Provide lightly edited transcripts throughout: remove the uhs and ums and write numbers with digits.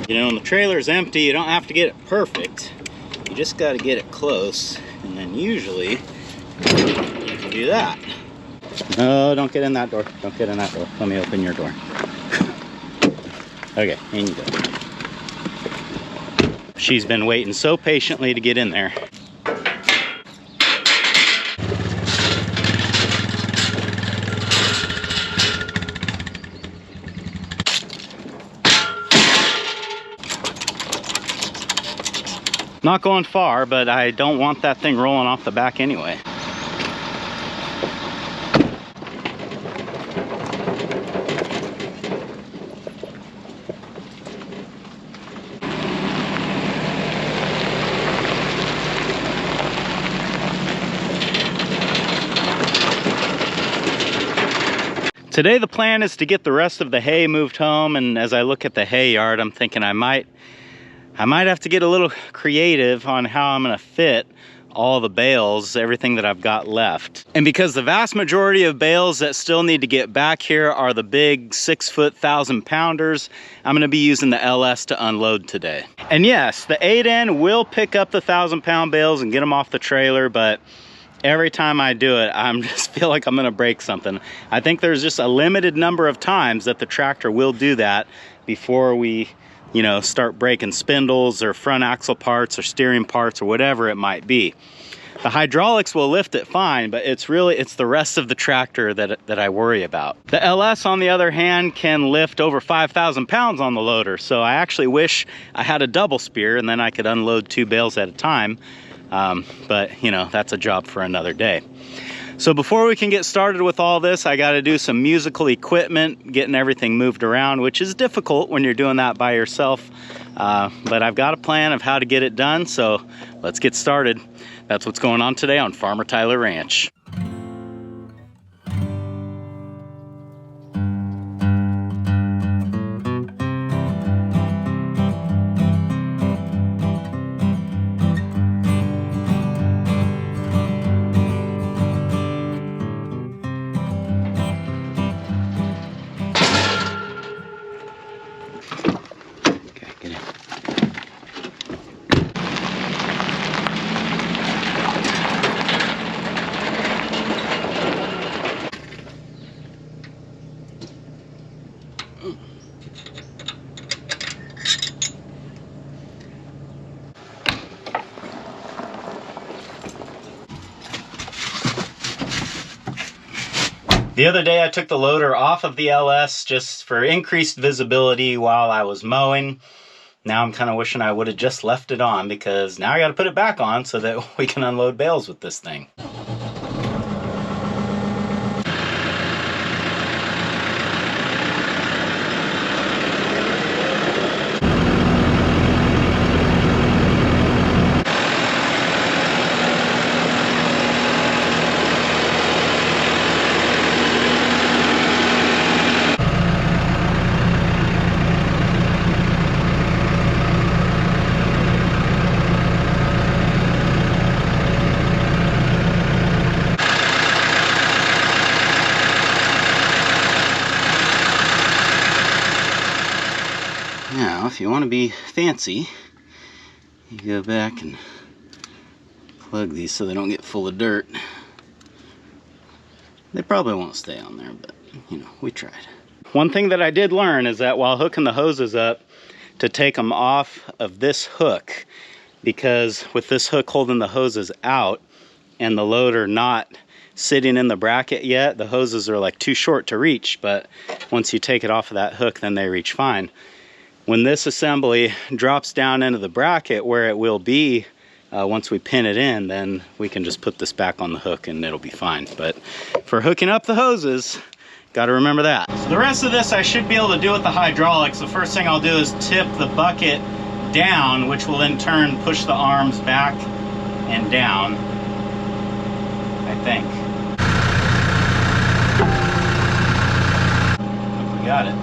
You know, when the trailer's empty, you don't have to get it perfect. You just got to get it close, and then usually you can do that. No, don't get in that door. Don't get in that door. Let me open your door. Okay, in you go. She's been waiting so patiently to get in there. Not going far, but I don't want that thing rolling off the back anyway. Today the plan is to get the rest of the hay moved home, and as I look at the hay yard, I'm thinking I might have to get a little creative on how I'm gonna fit all the bales, everything that I've got left. And because the vast majority of bales that still need to get back here are the big 6-foot 1,000-pounders, I'm gonna be using the LS to unload today. And yes, the 8N will pick up the 1,000-pound bales and get them off the trailer, but every time I do it, I just feel like I'm gonna break something. I think there's just a limited number of times that the tractor will do that before we, you know, start breaking spindles or front axle parts or steering parts or whatever it might be. The hydraulics will lift it fine, but it's the rest of the tractor that I worry about. The LS, on the other hand, can lift over 5,000 pounds on the loader, so I actually wish I had a double spear and then I could unload 2 bales at a time. But you know, that's a job for another day. So before we can get started with all this, I got to do some musical equipment, getting everything moved around, which is difficult when you're doing that by yourself. But I've got a plan of how to get it done, so let's get started. That's what's going on today on Farmer Tyler Ranch. The other day I took the loader off of the LS just for increased visibility while I was mowing. Now I'm kind of wishing I would have just left it on, because now I got to put it back on so that we can unload bales with this thing. Now, if you want to be fancy, you go back and plug these so they don't get full of dirt. They probably won't stay on there, but you know, we tried. One thing that I did learn is that while hooking the hoses up, to take them off of this hook, because with this hook holding the hoses out and the loader not sitting in the bracket yet, the hoses are like too short to reach, but once you take it off of that hook, then they reach fine. When this assembly drops down into the bracket where it will be once we pin it in, then we can just put this back on the hook and it'll be fine. But for hooking up the hoses, got to remember that. So the rest of this I should be able to do with the hydraulics. The first thing I'll do is tip the bucket down, which will in turn push the arms back and down, I think. Hope we got it.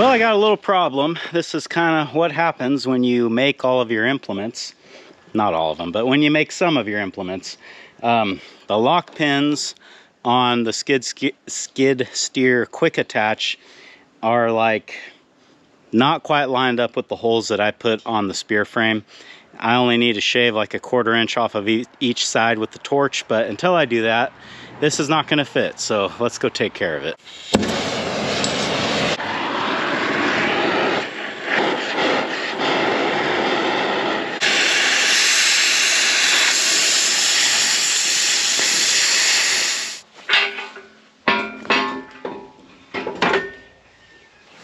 Well, I got a little problem. This is kind of what happens when you make all of your implements. Not all of them, but when you make some of your implements. The lock pins on the skid steer quick attach are like not quite lined up with the holes that I put on the spear frame. I only need to shave like a 1/4 inch off of each side with the torch, but until I do that, this is not going to fit. So let's go take care of it.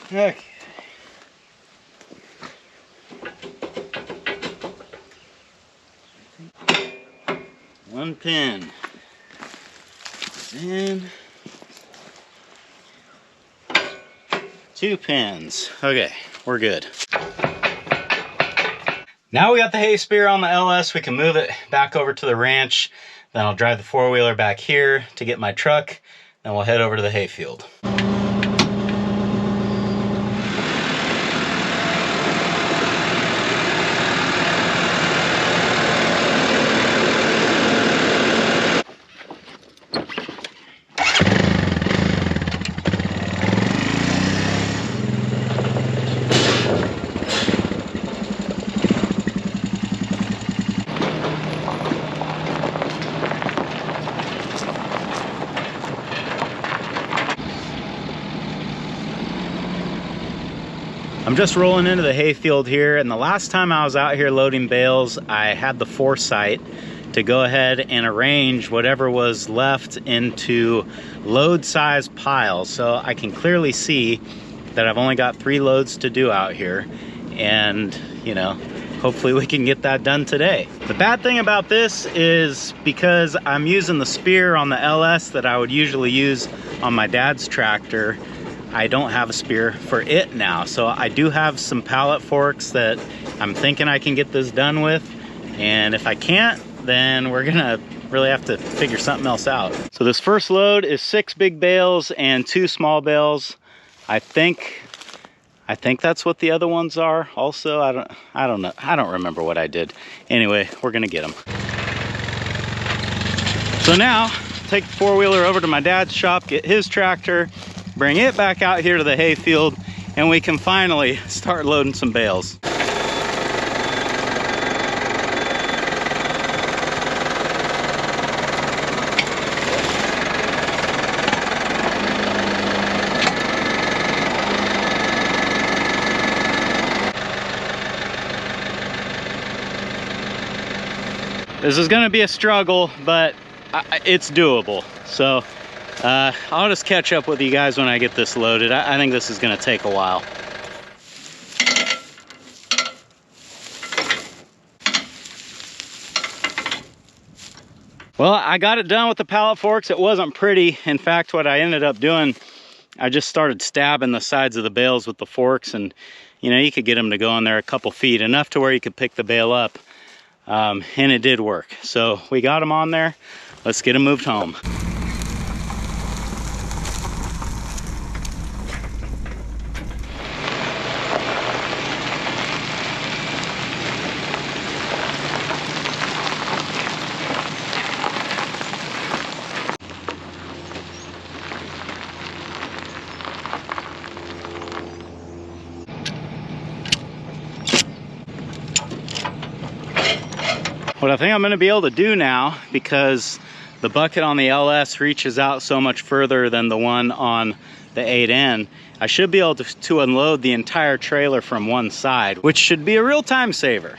Okay. One pin. And 2 pins. Okay, we're good. Now we got the hay spear on the LS, we can move it back over to the ranch. Then I'll drive the 4-wheeler back here to get my truck. Then we'll head over to the hay field. I'm just rolling into the hay field here, and the last time I was out here loading bales, I had the foresight to go ahead and arrange whatever was left into load size piles. So I can clearly see that I've only got 3 loads to do out here, and you know, hopefully we can get that done today. The bad thing about this is because I'm using the spear on the LS that I would usually use on my dad's tractor, I don't have a spear for it now. So I do have some pallet forks that I'm thinking I can get this done with. And if I can't, then we're gonna really have to figure something else out. So this first load is 6 big bales and 2 small bales. I think that's what the other ones are also. I don't know. I don't remember what I did. Anyway, we're gonna get them. So now, take the 4-wheeler over to my dad's shop, get his tractor, bring it back out here to the hay field, and we can finally start loading some bales. This is gonna be a struggle, but it's doable. So I'll just catch up with you guys when I get this loaded. I think this is gonna take a while. Well, I got it done with the pallet forks. It wasn't pretty. In fact, what I ended up doing, I just started stabbing the sides of the bales with the forks, and you know, you could get them to go in there a couple feet, enough to where you could pick the bale up. And it did work. So we got them on there. Let's get them moved home. What I think I'm gonna be able to do now, because the bucket on the LS reaches out so much further than the one on the 8N, I should be able to unload the entire trailer from one side, which should be a real time saver.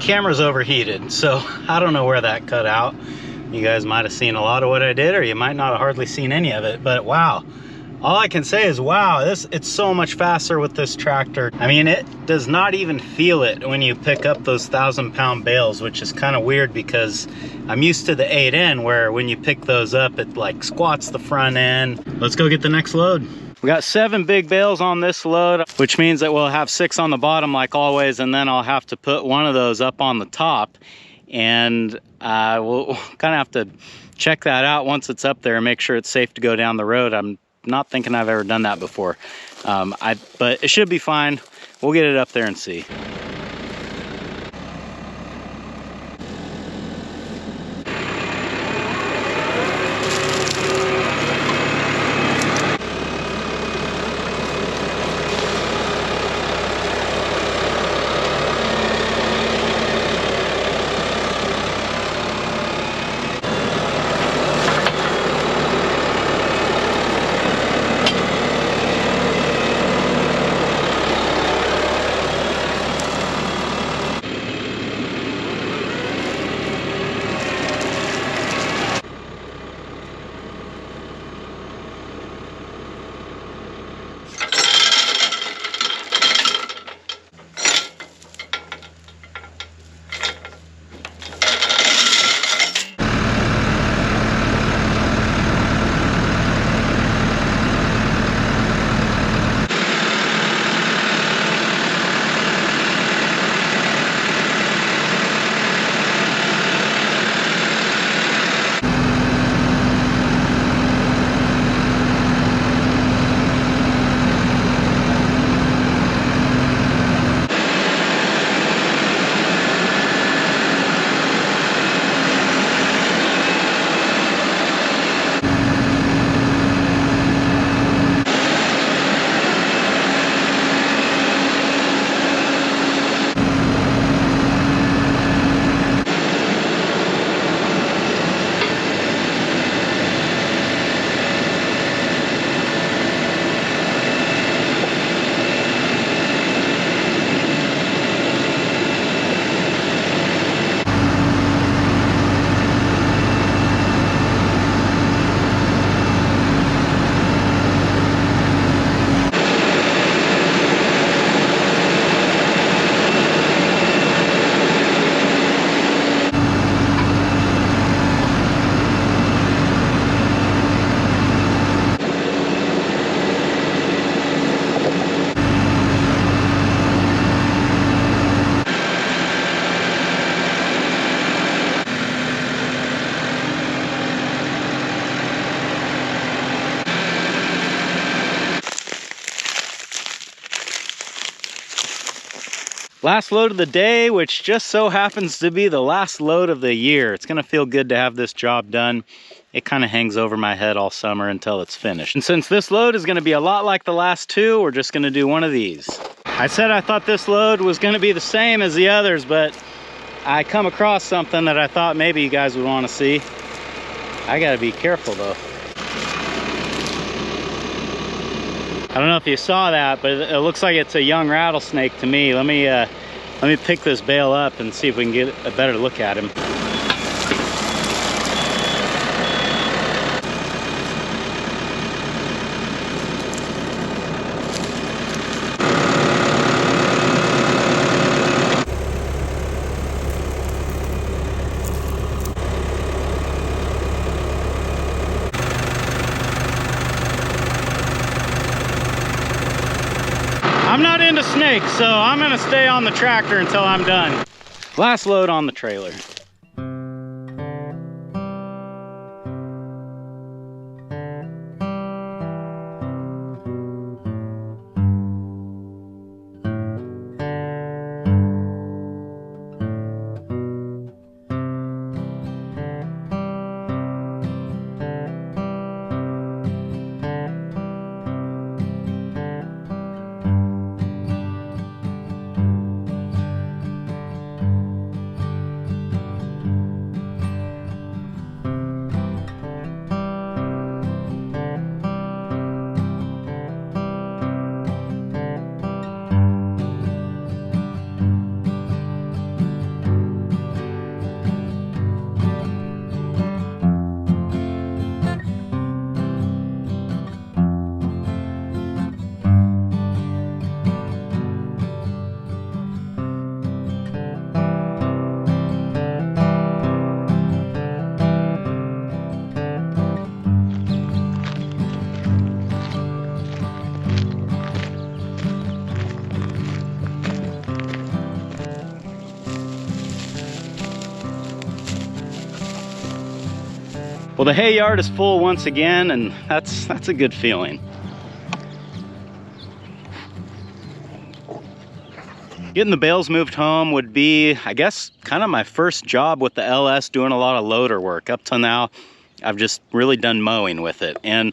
camera's overheated, so I don't know where that cut out. You guys might have seen a lot of what I did, or you might not have hardly seen any of it, but wow. All I can say is, wow, it's so much faster with this tractor. I mean, it does not even feel it when you pick up those 1,000-pound bales, which is kind of weird because I'm used to the 8N where when you pick those up, it like squats the front end. Let's go get the next load. We got 7 big bales on this load, which means that we'll have 6 on the bottom like always, and then I'll have to put one of those up on the top, and we'll kind of have to check that out once it's up there and make sure it's safe to go down the road. I'm not thinking I've ever done that before, but it should be fine. We'll get it up there and see. Last load of the day, which just so happens to be the last load of the year. It's gonna feel good to have this job done. It kind of hangs over my head all summer until it's finished. And since this load is gonna be a lot like the last 2, we're just gonna do one of these. I said I thought this load was gonna be the same as the others, but I come across something that I thought maybe you guys would wanna see. I gotta be careful though. I don't know if you saw that, but it looks like it's a young rattlesnake to me. Let me pick this bale up and see if we can get a better look at him. I'm not into snakes, so I'm gonna stay on the tractor until I'm done. Last load on the trailer. Well, the hay yard is full once again, and that's a good feeling. Getting the bales moved home would be, I guess, kind of my first job with the LS, doing a lot of loader work. Up till now, I've just really done mowing with it. And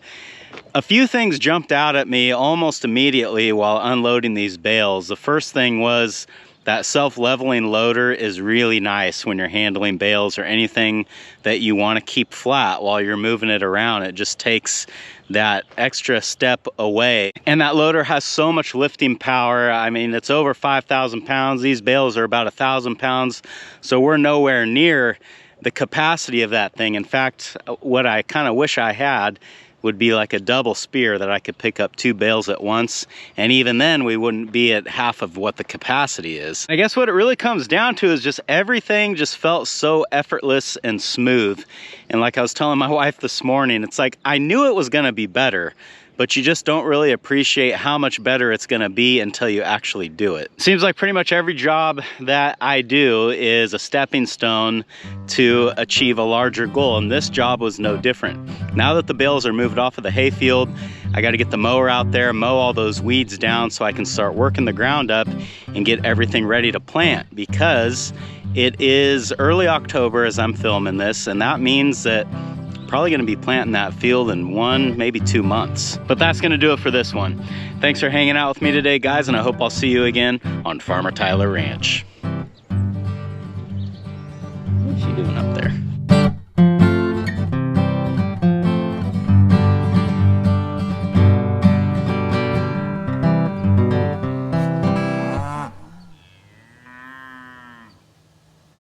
a few things jumped out at me almost immediately while unloading these bales. The first thing was that self-leveling loader is really nice when you're handling bales or anything that you want to keep flat while you're moving it around. It just takes that extra step away. And that loader has so much lifting power. I mean, it's over 5,000 pounds. These bales are about 1,000 pounds. So we're nowhere near the capacity of that thing. In fact, what I kind of wish I had would be like a double spear that I could pick up 2 bales at once, and even then we wouldn't be at half of what the capacity is. I guess what it really comes down to is just everything just felt so effortless and smooth. And like I was telling my wife this morning, it's like I knew it was gonna be better, but you just don't really appreciate how much better it's gonna be until you actually do it. Seems like pretty much every job that I do is a stepping stone to achieve a larger goal, and this job was no different. Now that the bales are moved off of the hayfield, I gotta get the mower out there, mow all those weeds down so I can start working the ground up and get everything ready to plant, because it is early October as I'm filming this, and that means that probably gonna be planting that field in 1, maybe 2 months. But that's gonna do it for this one. Thanks for hanging out with me today, guys, and I hope I'll see you again on Farmer Tyler Ranch. What's she doing up there?